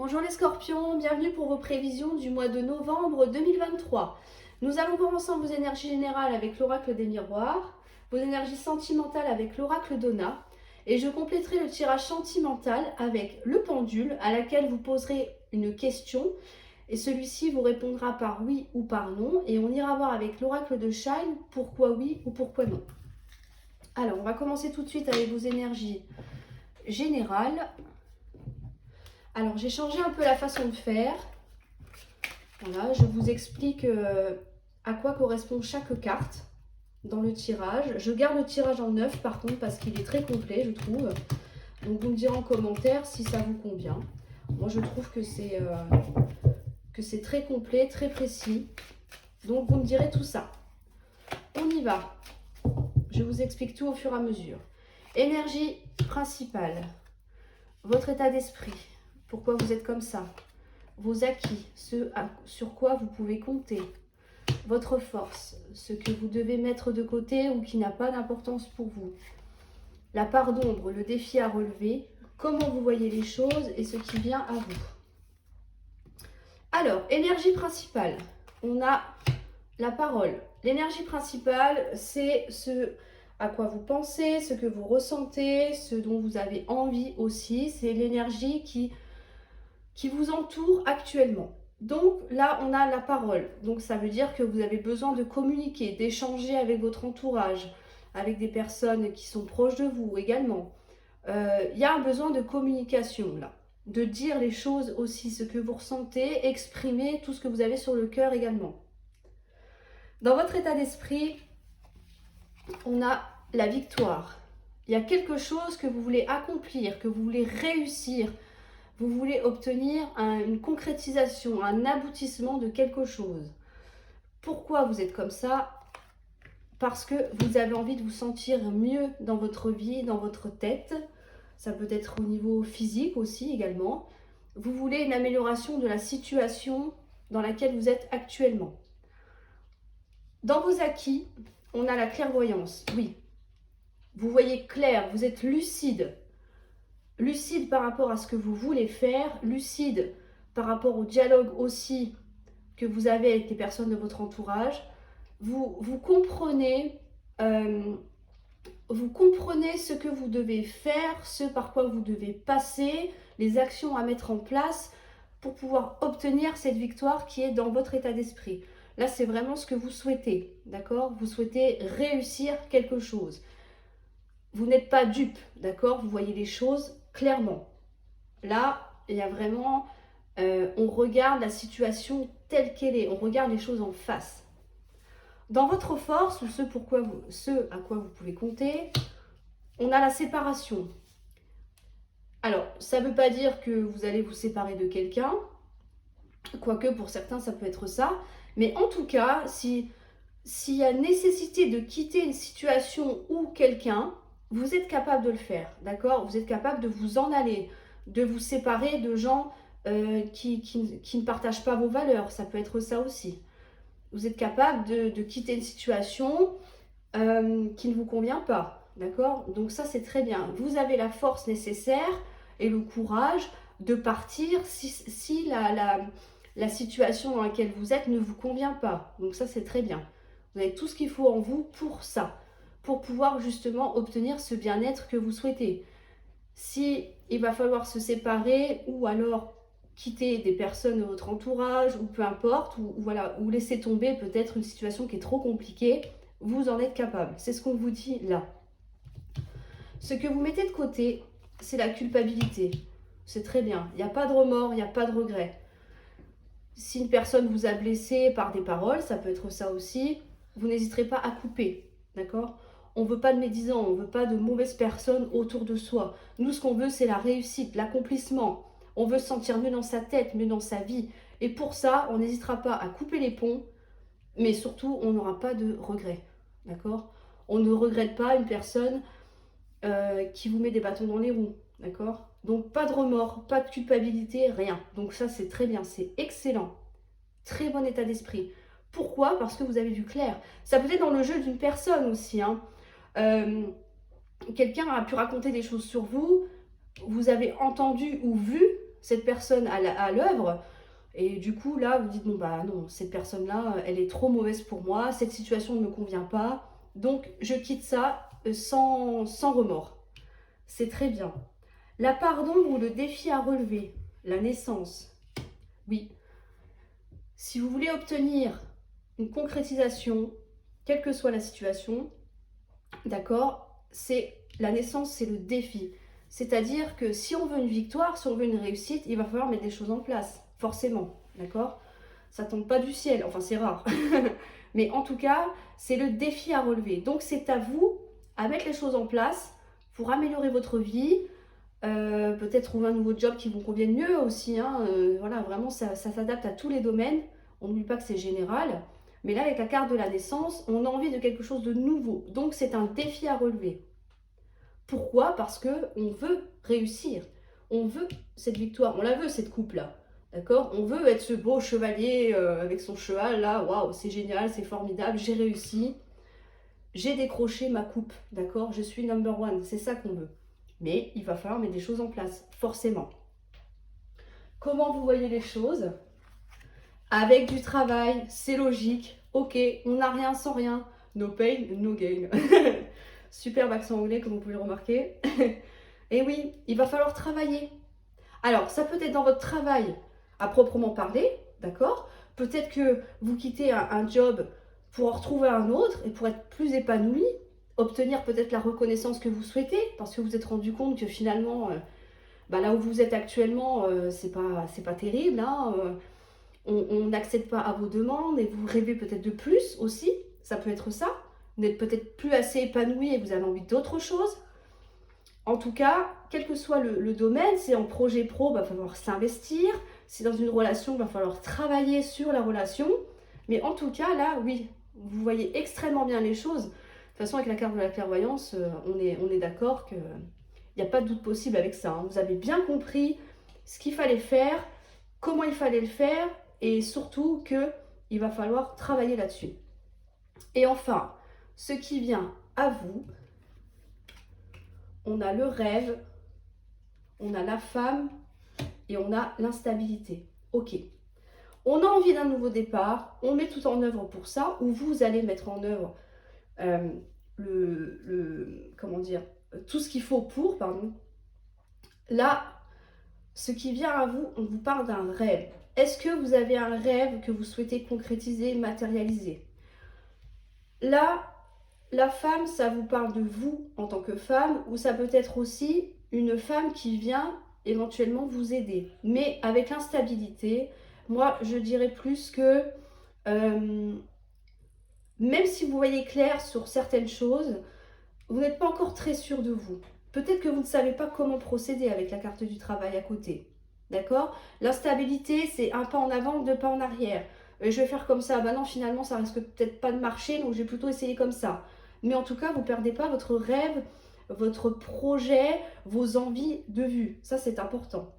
Bonjour les scorpions, bienvenue pour vos prévisions du mois de novembre 2023. Nous allons voir ensemble vos énergies générales avec l'oracle des miroirs, vos énergies sentimentales avec l'oracle d'Ona, et je compléterai le tirage sentimental avec le pendule à laquelle vous poserez une question et celui-ci vous répondra par oui ou par non, et on ira voir avec l'oracle de Shine pourquoi oui ou pourquoi non. Alors on va commencer tout de suite avec vos énergies générales. Alors j'ai changé un peu la façon de faire. Voilà, je vous explique à quoi correspond chaque carte dans le tirage. Je garde le tirage en neuf par contre parce qu'il est très complet, je trouve. Donc vous me direz en commentaire si ça vous convient. Moi je trouve que c'est très complet, très précis. Donc vous me direz tout ça. On y va. Je vous explique tout au fur et à mesure. Énergie principale. Votre état d'esprit. Pourquoi vous êtes comme ça? Vos acquis, ce sur quoi vous pouvez compter. Votre force, ce que vous devez mettre de côté ou qui n'a pas d'importance pour vous. La part d'ombre, le défi à relever, comment vous voyez les choses et ce qui vient à vous. Alors, énergie principale, on a la parole. L'énergie principale, c'est ce à quoi vous pensez, ce que vous ressentez, ce dont vous avez envie aussi. C'est l'énergie qui vous entoure actuellement. Donc là, on a la parole. Donc ça veut dire que vous avez besoin de communiquer, d'échanger avec votre entourage, avec des personnes qui sont proches de vous également. Il y a un besoin de communication là, de dire les choses aussi, ce que vous ressentez, exprimer tout ce que vous avez sur le cœur également. Dans votre état d'esprit, on a la victoire. Il y a quelque chose que vous voulez accomplir, que vous voulez réussir. Vous voulez obtenir une concrétisation, un aboutissement de quelque chose. Pourquoi vous êtes comme ça? Parce que vous avez envie de vous sentir mieux dans votre vie, dans votre tête. Ça peut être au niveau physique aussi également. Vous voulez une amélioration de la situation dans laquelle vous êtes actuellement. Dans vos acquis, on a la clairvoyance. Oui, vous voyez clair, vous êtes lucide. Lucide par rapport à ce que vous voulez faire, lucide par rapport au dialogue aussi que vous avez avec les personnes de votre entourage. Vous comprenez ce que vous devez faire, ce par quoi vous devez passer, les actions à mettre en place pour pouvoir obtenir cette victoire qui est dans votre état d'esprit. Là, c'est vraiment ce que vous souhaitez, d'accord? Vous souhaitez réussir quelque chose. Vous n'êtes pas dupe, d'accord? Vous voyez les choses clairement. Là, il y a vraiment, on regarde la situation telle qu'elle est, on regarde les choses en face. Dans votre force, ou ce à quoi vous pouvez compter, on a la séparation. Alors, ça ne veut pas dire que vous allez vous séparer de quelqu'un, quoique pour certains ça peut être ça, mais en tout cas, s'il y a nécessité de quitter une situation ou quelqu'un, vous êtes capable de le faire, d'accord? Vous êtes capable de vous en aller, de vous séparer de gens qui ne partagent pas vos valeurs, ça peut être ça aussi. Vous êtes capable de quitter une situation qui ne vous convient pas, d'accord? Donc ça, c'est très bien. Vous avez la force nécessaire et le courage de partir si la situation dans laquelle vous êtes ne vous convient pas. Donc ça, c'est très bien. Vous avez tout ce qu'il faut en vous pour ça, pour pouvoir justement obtenir ce bien-être que vous souhaitez. Si il va falloir se séparer ou alors quitter des personnes de votre entourage ou peu importe, voilà, ou laisser tomber peut-être une situation qui est trop compliquée, vous en êtes capable. C'est ce qu'on vous dit là. Ce que vous mettez de côté, c'est la culpabilité. C'est très bien. Il n'y a pas de remords, il n'y a pas de regret. Si une personne vous a blessé par des paroles, ça peut être ça aussi, vous n'hésiterez pas à couper, d'accord? On ne veut pas de médisants, on ne veut pas de mauvaises personnes autour de soi. Nous, ce qu'on veut, c'est la réussite, l'accomplissement. On veut se sentir mieux dans sa tête, mieux dans sa vie. Et pour ça, on n'hésitera pas à couper les ponts, mais surtout, on n'aura pas de regrets, d'accord? On ne regrette pas une personne qui vous met des bâtons dans les roues, d'accord? Donc, pas de remords, pas de culpabilité, rien. Donc ça, c'est très bien, c'est excellent. Très bon état d'esprit. Pourquoi? Parce que vous avez vu clair. Ça peut être dans le jeu d'une personne aussi, hein. Quelqu'un a pu raconter des choses sur vous, vous avez entendu ou vu, cette personne à l'œuvre. Et du coup, là, vous dites, bon, bah non, cette personne-là, elle est trop mauvaise pour moi, cette situation ne me convient pas, donc je quitte ça sans remords. C'est très bien. La part d'ombre ou le défi à relever, la naissance. Oui, si vous voulez obtenir une concrétisation, quelle que soit la situation, d'accord, c'est la naissance, c'est le défi. C'est-à-dire que si on veut une victoire, si on veut une réussite, il va falloir mettre des choses en place, forcément, d'accord? Ça tombe pas du ciel, enfin c'est rare. Mais en tout cas, c'est le défi à relever. Donc c'est à vous à mettre les choses en place pour améliorer votre vie, peut-être trouver un nouveau job qui vous convienne mieux aussi, hein. Voilà, vraiment, ça s'adapte à tous les domaines. On n'oublie pas que c'est général. Mais là, avec la carte de la naissance, on a envie de quelque chose de nouveau. Donc, c'est un défi à relever. Pourquoi? Parce qu'on veut réussir. On veut cette victoire. On la veut, cette coupe-là. D'accord? On veut être ce beau chevalier avec son cheval, là. Waouh, c'est génial, c'est formidable, j'ai réussi. J'ai décroché ma coupe. D'accord? Je suis number one. C'est ça qu'on veut. Mais il va falloir mettre des choses en place, forcément. Comment vous voyez les choses? Avec du travail, c'est logique. Ok, on n'a rien sans rien. No pain, no gain. Superbe accent anglais, comme vous pouvez le remarquer. Et oui, il va falloir travailler. Alors, ça peut être dans votre travail à proprement parler, d'accord? Peut-être que vous quittez un job pour en retrouver un autre et pour être plus épanoui, obtenir peut-être la reconnaissance que vous souhaitez, parce que vous vous êtes rendu compte que finalement, là où vous êtes actuellement, c'est pas terrible, hein, on n'accède pas à vos demandes et vous rêvez peut-être de plus aussi, ça peut être ça. Vous n'êtes peut-être plus assez épanoui et vous avez envie d'autre chose. En tout cas, quel que soit le domaine, c'est en projet pro, il va falloir s'investir. Si dans une relation, il va falloir travailler sur la relation. Mais en tout cas, là, oui, vous voyez extrêmement bien les choses. De toute façon, avec la carte de la clairvoyance, on est d'accord qu'il n'y a pas de doute possible avec ça, hein. Vous avez bien compris ce qu'il fallait faire, comment il fallait le faire, et surtout qu'il va falloir travailler là-dessus. Et enfin, ce qui vient à vous, on a le rêve, on a la femme et on a l'instabilité. Ok. On a envie d'un nouveau départ, on met tout en œuvre pour ça, ou vous allez mettre en œuvre comment dire, tout ce qu'il faut pour, pardon. Là, ce qui vient à vous, on vous parle d'un rêve. Est-ce que vous avez un rêve que vous souhaitez concrétiser, matérialiser? Là, la femme, ça vous parle de vous en tant que femme, ou ça peut être aussi une femme qui vient éventuellement vous aider. Mais avec l'instabilité, moi, je dirais plus que même si vous voyez clair sur certaines choses, vous n'êtes pas encore très sûr de vous. Peut-être que vous ne savez pas comment procéder avec la carte du travail à côté. D'accord? L'instabilité, c'est un pas en avant, deux pas en arrière. Je vais faire comme ça. Bah non, finalement, ça risque peut-être pas de marcher, donc je vais plutôt essayer comme ça. Mais en tout cas, vous ne perdez pas votre rêve, votre projet, vos envies de vue. Ça, c'est important.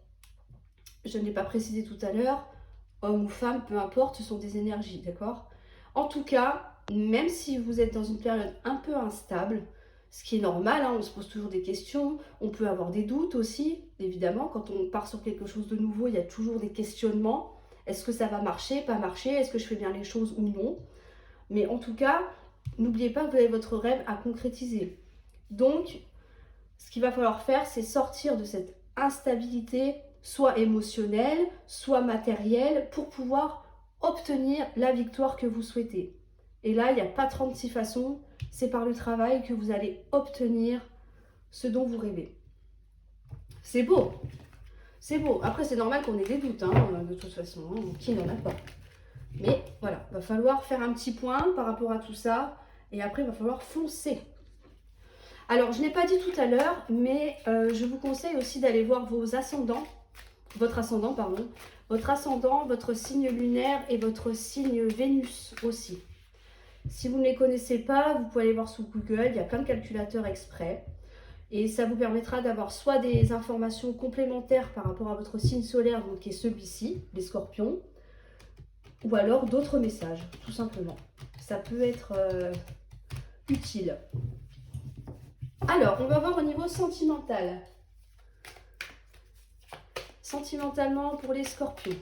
Je ne l'ai pas précisé tout à l'heure. Homme ou femme, peu importe, ce sont des énergies, d'accord? En tout cas, même si vous êtes dans une période un peu instable, ce qui est normal, hein, on se pose toujours des questions, on peut avoir des doutes aussi, évidemment, quand on part sur quelque chose de nouveau, il y a toujours des questionnements. Est-ce que ça va marcher, pas marcher? Est-ce que je fais bien les choses ou non? Mais en tout cas, n'oubliez pas que vous avez votre rêve à concrétiser. Donc, ce qu'il va falloir faire, c'est sortir de cette instabilité, soit émotionnelle, soit matérielle, pour pouvoir obtenir la victoire que vous souhaitez. Et là, il n'y a pas 36 façons, c'est par le travail que vous allez obtenir ce dont vous rêvez. C'est beau, c'est beau. Après, c'est normal qu'on ait des doutes, hein, de toute façon, hein, qui n'en a pas. Mais voilà, il va falloir faire un petit point par rapport à tout ça, et après, il va falloir foncer. Alors, je n'ai pas dit tout à l'heure, mais je vous conseille aussi d'aller voir vos ascendants, votre ascendant, votre signe lunaire et votre signe Vénus aussi. Si vous ne les connaissez pas, vous pouvez aller voir sur Google, il y a plein de calculateurs exprès. Et ça vous permettra d'avoir soit des informations complémentaires par rapport à votre signe solaire, donc qui est celui-ci, les scorpions, ou alors d'autres messages, tout simplement. Ça peut être utile. Alors, on va voir au niveau sentimental. sentimentalement pour les scorpions.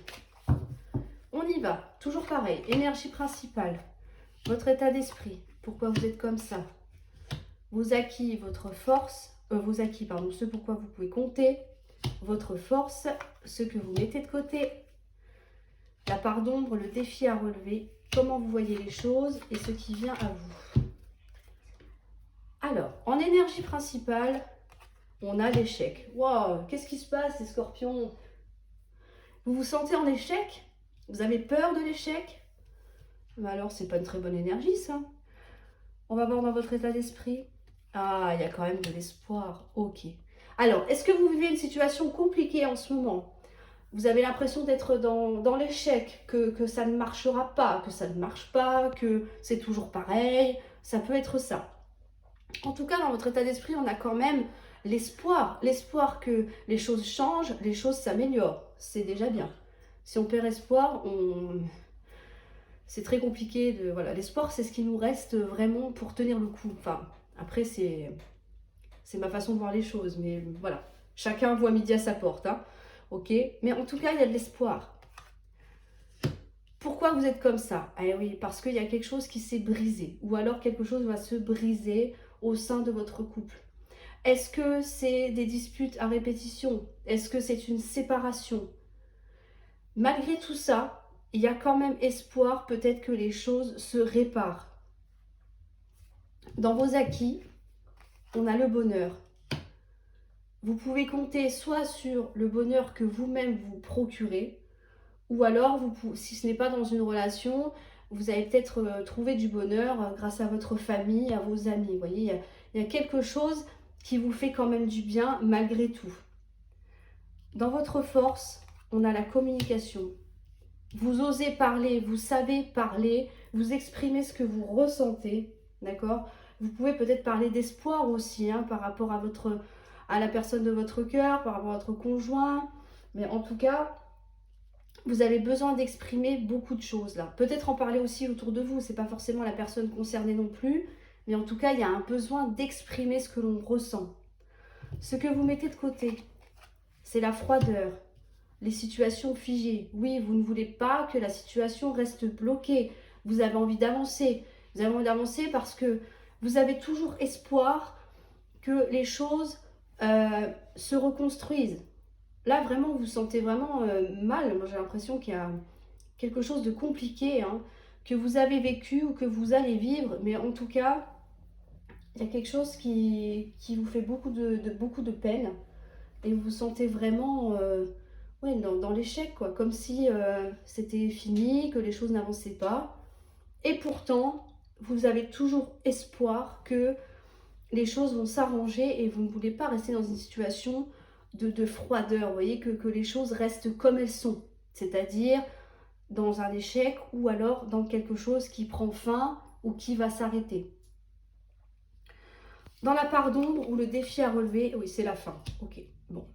On y va, toujours pareil, énergie principale, votre état d'esprit, pourquoi vous êtes comme ça, vos acquis, votre force, vos acquis, pardon, ce pourquoi vous pouvez compter, votre force, ce que vous mettez de côté, la part d'ombre, le défi à relever, comment vous voyez les choses et ce qui vient à vous. Alors, en énergie principale, on a l'échec. Waouh, qu'est-ce qui se passe les scorpions? Vous vous sentez en échec? Vous avez peur de l'échec? Ben alors, c'est pas une très bonne énergie, ça. On va voir dans votre état d'esprit. Ah, il y a quand même de l'espoir. Ok. Alors, est-ce que vous vivez une situation compliquée en ce moment? Vous avez l'impression d'être dans l'échec, que ça ne marchera pas, que ça ne marche pas, que c'est toujours pareil. Ça peut être ça. En tout cas, dans votre état d'esprit, on a quand même l'espoir. L'espoir que les choses changent, les choses s'améliorent. C'est déjà bien. Si on perd espoir, c'est très compliqué. Voilà. L'espoir, c'est ce qui nous reste vraiment pour tenir le coup. Enfin, après, c'est ma façon de voir les choses. Mais voilà, chacun voit midi à sa porte. Hein. Ok, mais en tout cas, il y a de l'espoir. Pourquoi vous êtes comme ça? Eh oui, parce qu'il y a quelque chose qui s'est brisé. Ou alors quelque chose va se briser au sein de votre couple. Est-ce que c'est des disputes à répétition? Est-ce que c'est une séparation? Malgré tout ça, il y a quand même espoir, peut-être que les choses se réparent. Dans vos acquis, on a le bonheur. Vous pouvez compter soit sur le bonheur que vous-même vous procurez, ou alors, si ce n'est pas dans une relation, vous allez peut-être trouver du bonheur grâce à votre famille, à vos amis. Vous voyez, il y a quelque chose qui vous fait quand même du bien malgré tout. Dans votre force, on a la communication. Vous osez parler, vous savez parler, vous exprimez ce que vous ressentez, d'accord? Vous pouvez peut-être parler d'espoir aussi, hein, par rapport à la personne de votre cœur, par rapport à votre conjoint. Mais en tout cas, vous avez besoin d'exprimer beaucoup de choses là. Peut-être en parler aussi autour de vous, c'est pas forcément la personne concernée non plus, mais en tout cas, il y a un besoin d'exprimer ce que l'on ressent. Ce que vous mettez de côté, c'est la froideur, les situations figées. Oui, vous ne voulez pas que la situation reste bloquée. Vous avez envie d'avancer. Vous avez envie d'avancer parce que vous avez toujours espoir que les choses se reconstruisent. Là, vraiment, vous vous sentez vraiment mal. Moi, j'ai l'impression qu'il y a quelque chose de compliqué, hein, que vous avez vécu ou que vous allez vivre. Mais en tout cas, il y a quelque chose qui vous fait beaucoup de peine. Et vous vous sentez vraiment ouais, dans l'échec, quoi. Comme si c'était fini, que les choses n'avançaient pas. Et pourtant, vous avez toujours espoir que les choses vont s'arranger et vous ne voulez pas rester dans une situation de froideur. Vous voyez, que les choses restent comme elles sont. C'est-à-dire dans un échec ou alors dans quelque chose qui prend fin ou qui va s'arrêter. Dans la part d'ombre ou le défi à relever, oui, c'est la fin. Ok, bon.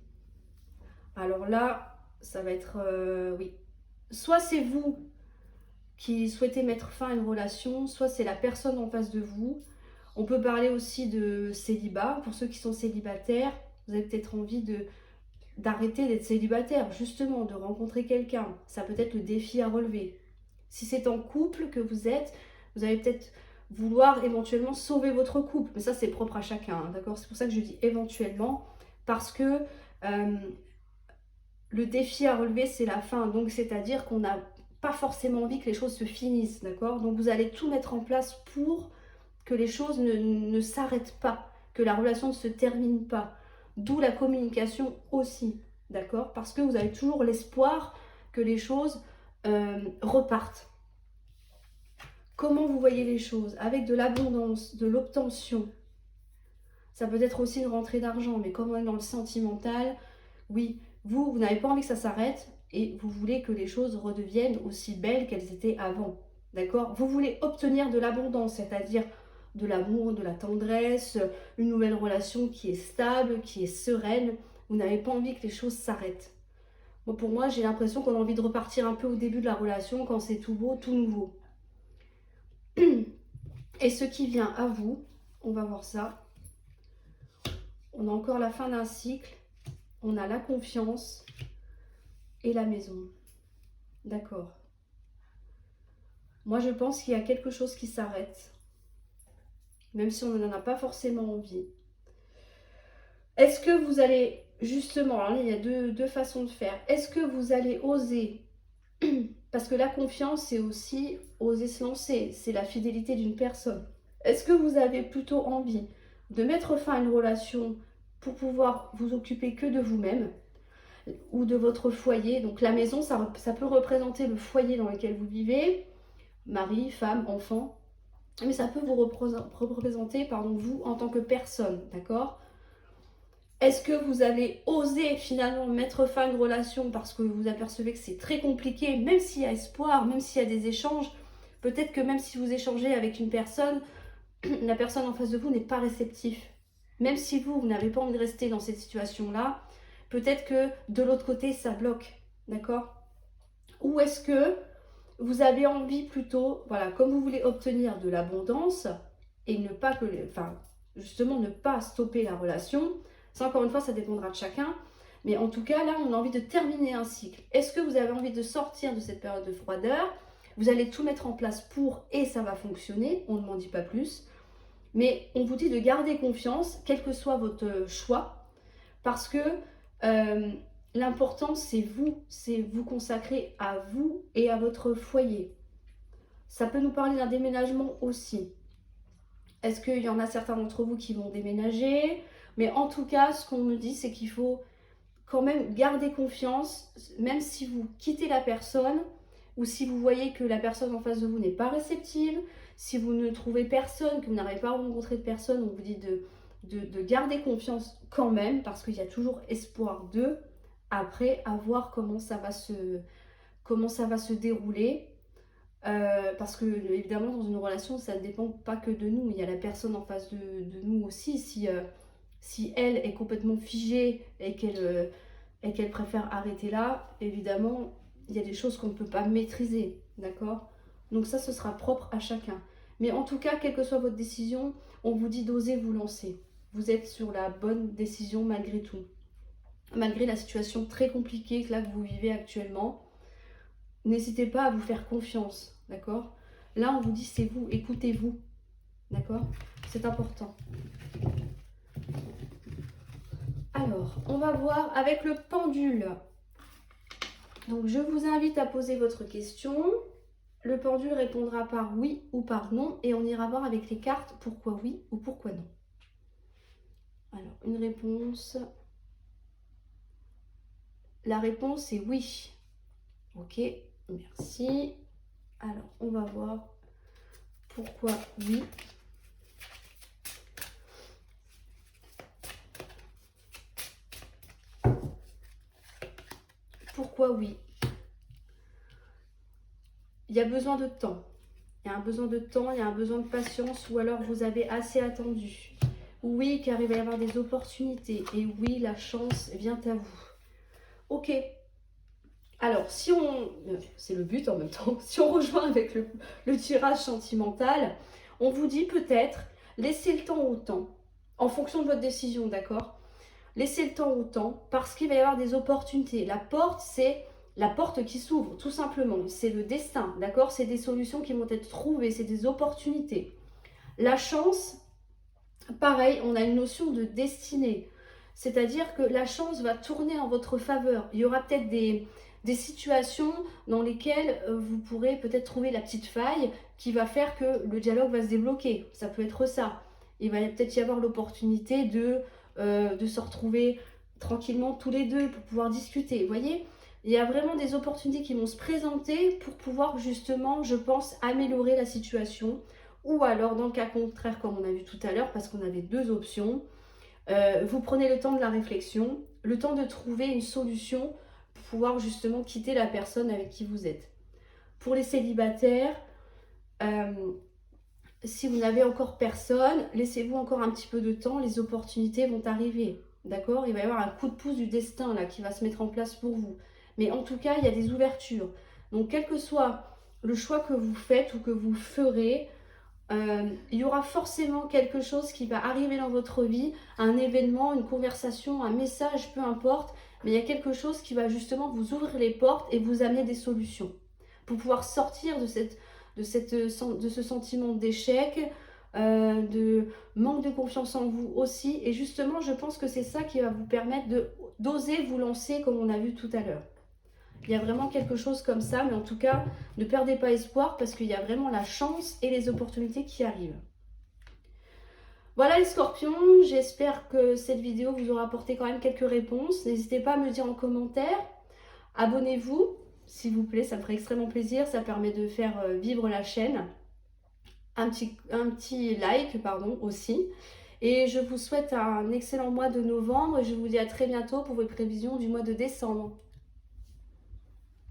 Alors là, ça va être... oui. Soit c'est vous qui souhaitez mettre fin à une relation, soit c'est la personne en face de vous. On peut parler aussi de célibat. Pour ceux qui sont célibataires, vous avez peut-être envie d'arrêter d'être célibataire, justement, de rencontrer quelqu'un. Ça peut être le défi à relever. Si c'est en couple que vous êtes, vous allez peut-être vouloir éventuellement sauver votre couple. Mais ça, c'est propre à chacun, hein, d'accord? C'est pour ça que je dis éventuellement, parce que le défi à relever, c'est la fin. Donc, c'est-à-dire qu'on n'a pas forcément envie que les choses se finissent, d'accord? Donc, vous allez tout mettre en place pour que les choses ne s'arrêtent pas, que la relation ne se termine pas. D'où la communication aussi, d'accord? Parce que vous avez toujours l'espoir que les choses repartent. Comment vous voyez les choses? Avec de l'abondance, de l'obtention. Ça peut être aussi une rentrée d'argent, mais comme on est dans le sentimental, oui, vous n'avez pas envie que ça s'arrête et vous voulez que les choses redeviennent aussi belles qu'elles étaient avant, d'accord? Vous voulez obtenir de l'abondance, c'est-à-dire de l'amour, de la tendresse, une nouvelle relation qui est stable, qui est sereine. Vous n'avez pas envie que les choses s'arrêtent. Bon, pour moi, j'ai l'impression qu'on a envie de repartir un peu au début de la relation quand c'est tout beau, tout nouveau. Et ce qui vient à vous, on va voir ça. On a encore la fin d'un cycle. On a la confiance. et la maison. D'accord. Moi, je pense qu'il y a quelque chose qui s'arrête, même si on n'en a pas forcément envie. Est-ce que vous allez, justement, alors là, il y a deux façons de faire. Est-ce que vous allez oser, parce que la confiance, c'est aussi oser se lancer, c'est la fidélité d'une personne. Est-ce que vous avez plutôt envie de mettre fin à une relation pour pouvoir vous occuper que de vous-même ou de votre foyer? Donc la maison, ça peut représenter le foyer dans lequel vous vivez, mari, femme, enfant, mais ça peut vous représenter, vous en tant que personne, d'accord? Est-ce que vous allez oser finalement mettre fin à une relation parce que vous apercevez que c'est très compliqué, même s'il y a espoir, même s'il y a des échanges? Peut-être que même si vous échangez avec une personne, la personne en face de vous n'est pas réceptive. Même si vous n'avez pas envie de rester dans cette situation-là, peut-être que de l'autre côté, ça bloque, d'accord? Ou est-ce que vous avez envie plutôt, voilà, comme vous voulez obtenir de l'abondance et ne pas que, justement ne pas stopper la relation, ça encore une fois, ça dépendra de chacun, mais en tout cas, là, on a envie de terminer un cycle. Est-ce que vous avez envie de sortir de cette période de froideur? Vous allez tout mettre en place pour et ça va fonctionner, on ne m'en dit pas plus. Mais on vous dit de garder confiance, quel que soit votre choix, parce que l'important, c'est vous consacrer à vous et à votre foyer. Ça peut nous parler d'un déménagement aussi. Est-ce qu'il y en a certains d'entre vous qui vont déménager? Mais en tout cas, ce qu'on me dit, c'est qu'il faut quand même garder confiance, même si vous quittez la personne, ou si vous voyez que la personne en face de vous n'est pas réceptive, si vous ne trouvez personne, que vous n'avez pas rencontré de personne, on vous dit de garder confiance quand même, parce qu'il y a toujours espoir d'eux, après, à voir comment ça va se dérouler. Parce que évidemment dans une relation ça ne dépend pas que de nous, il y a la personne en face de nous aussi. Si elle est complètement figée et qu'elle préfère arrêter là, évidemment il y a des choses qu'on ne peut pas maîtriser, d'accord? Donc ça, ce sera propre à chacun. Mais en tout cas, quelle que soit votre décision, on vous dit d'oser vous lancer. Vous êtes sur la bonne décision malgré tout. Malgré la situation très compliquée que vous vivez actuellement, n'hésitez pas à vous faire confiance, d'accord? Là, on vous dit c'est vous, écoutez-vous, d'accord? C'est important. Alors, on va voir avec le pendule. Donc, je vous invite à poser votre question. Le pendule répondra par oui ou par non et on ira voir avec les cartes pourquoi oui ou pourquoi non. Alors, une réponse. La réponse est oui. Ok, merci. Alors, on va voir pourquoi oui. Pourquoi oui? Il y a besoin de temps. Il y a un besoin de temps, il y a un besoin de patience, ou alors vous avez assez attendu. Oui, car il va y avoir des opportunités. Et oui, la chance vient à vous. Ok. Alors, si on... C'est le but en même temps. Si on rejoint avec le tirage sentimental, on vous dit peut-être, laissez le temps au temps. En fonction de votre décision, d'accord? Laissez le temps au temps, parce qu'il va y avoir des opportunités. La porte, c'est la porte qui s'ouvre, tout simplement. C'est le destin, d'accord? C'est des solutions qui vont être trouvées, c'est des opportunités. La chance, pareil, on a une notion de destinée. C'est-à-dire que la chance va tourner en votre faveur. Il y aura peut-être des situations dans lesquelles vous pourrez peut-être trouver la petite faille qui va faire que le dialogue va se débloquer. Ça peut être ça. Il va peut-être y avoir l'opportunité de se retrouver tranquillement tous les deux pour pouvoir discuter. Vous voyez, il y a vraiment des opportunités qui vont se présenter pour pouvoir justement, je pense, améliorer la situation. Ou alors, dans le cas contraire, comme on a vu tout à l'heure, parce qu'on avait deux options, vous prenez le temps de la réflexion, le temps de trouver une solution pour pouvoir justement quitter la personne avec qui vous êtes. Pour les célibataires, si vous n'avez encore personne, laissez-vous encore un petit peu de temps, les opportunités vont arriver, d'accord? Il va y avoir un coup de pouce du destin là qui va se mettre en place pour vous. Mais en tout cas, il y a des ouvertures. Donc, quel que soit le choix que vous faites ou que vous ferez, il y aura forcément quelque chose qui va arriver dans votre vie, un événement, une conversation, un message, peu importe, mais il y a quelque chose qui va justement vous ouvrir les portes et vous amener des solutions pour pouvoir sortir de ce sentiment d'échec, de manque de confiance en vous aussi. Et justement, je pense que c'est ça qui va vous permettre d'oser vous lancer comme on a vu tout à l'heure. Il y a vraiment quelque chose comme ça, mais en tout cas, ne perdez pas espoir parce qu'il y a vraiment la chance et les opportunités qui arrivent. Voilà les scorpions, j'espère que cette vidéo vous aura apporté quand même quelques réponses. N'hésitez pas à me le dire en commentaire. Abonnez-vous, s'il vous plaît, ça me ferait extrêmement plaisir. Ça permet de faire vivre la chaîne. Un petit like, pardon, aussi. Et je vous souhaite un excellent mois de novembre et je vous dis à très bientôt pour vos prévisions du mois de décembre.